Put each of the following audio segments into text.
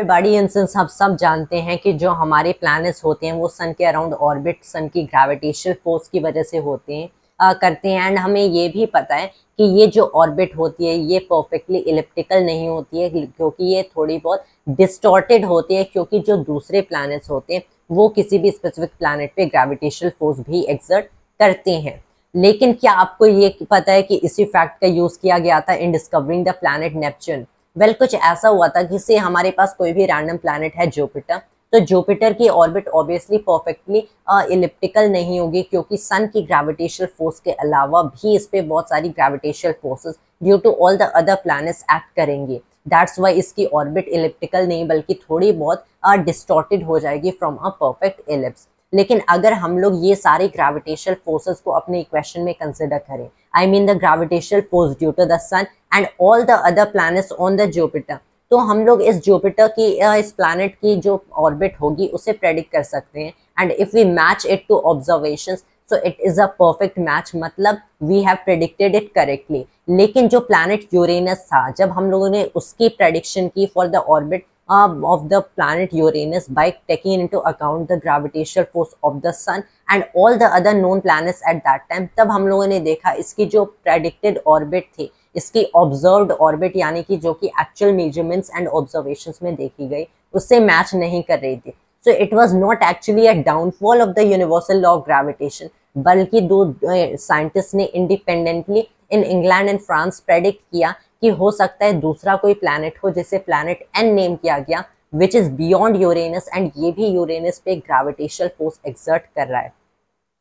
बड़ी इंस्टेंस हम सब जानते हैं कि जो हमारे प्लैनेट्स होते हैं वो सन के अराउंड ऑर्बिट सन की ग्रेविटेशनल फोर्स की वजह से होते हैं करते हैं। एंड हमें ये भी पता है कि ये जो ऑर्बिट होती है ये परफेक्टली इलिप्टिकल नहीं होती है, क्योंकि ये थोड़ी बहुत डिस्टॉर्टेड होती है, क्योंकि जो दूसरे प्लैनेट्स होते हैं वो किसी भी स्पेसिफिक प्लैनेट पे ग्रेविटेशनल फोर्स भी एक्सर्ट करते हैं। लेकिन क्या आपको ये पता है कि इसी फैक्ट का यूज किया गया था इन discovering the planet Neptune? Well, कुछ ऐसा हुआ था कि से हमारे पास कोई भी रैंडम प्लैनेट है जुपिटर, तो जुपिटर की ऑर्बिट ऑब्वियसली परफेक्टली इलिप्टिकल नहीं होगी, क्योंकि सन की ग्रेविटेशनल फोर्स के अलावा भी इस पे बहुत सारी gravitational forces due to all the other planets act करेंगे। दैट्स वाई इसकी ऑर्बिट इलिप्टिकल नहीं बल्कि थोड़ी बहुत डिस्टॉर्टेड हो जाएगी फ्रॉम अ परफेक्ट इलिप्स। लेकिन अगर हम लोग ये सारे ग्रेविटेशनल फोर्सेस को अपने इक्वेशन में कंसिडर करें, I mean the gravitational force due to the sun and all the other planets on the Jupiter, तो हम लोग इस जुपिटर की इस प्लैनेट की जो ऑर्बिट होगी उसे प्रेडिक्ट कर सकते हैं। And if we match it to observations so it is a perfect match, मतलब we have predicted it correctly. लेकिन जो प्लैनेट यूरेनस था, जब हम लोगों ने उसकी प्रेडिक्शन की for the orbit of the planet Uranus by taking into account the gravitational force of the sun and all the other known planets at that time, तब हम लोगों ने देखा इसकी जो predicted orbit थी, इसकी observed orbit यानी कि जो कि actual measurements and observations में देखी गई, उससे मैच नहीं कर रही थी। So it was not actually a downfall of the universal law of gravitation, बल्कि दो साइंटिस्ट ने independently in England and France predict किया कि हो सकता है दूसरा कोई प्लैनेट हो जिसे प्लैनेट एन नेम किया गया, which is beyond Uranus, and ये भी यूरेनस पे ग्रेविटेशनल फोर्स एक्सर्ट कर रहा है।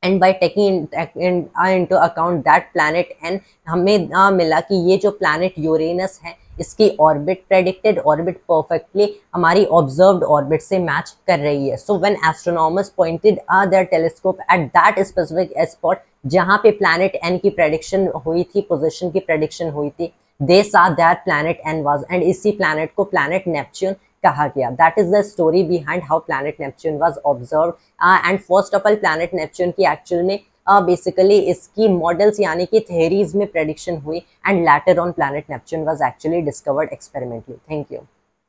And by taking into account that planet N, हमें मिला कि ये जो प्लैनेट यूरेनस है इसकी ऑर्बिट प्रेडिक्टेड ऑर्बिट परफेक्टली हमारी ऑब्जर्व्ड ऑर्बिट से मैच कर रही है। So when astronomers pointed their telescope at that specific spot जहाँ पे प्लैनेट एन की प्रेडिक्शन हुई थी, पोजीशन की प्रेडिक्शन हुई थी, they saw that planet N was, and इसी planet को planet Neptune कहा गया। That is the story behind how planet Neptune was observed, and first of all planet Neptune की actual में basically इसकी models यानी कि theories में prediction हुई, and later on planet Neptune was actually discovered experimentally. Thank you.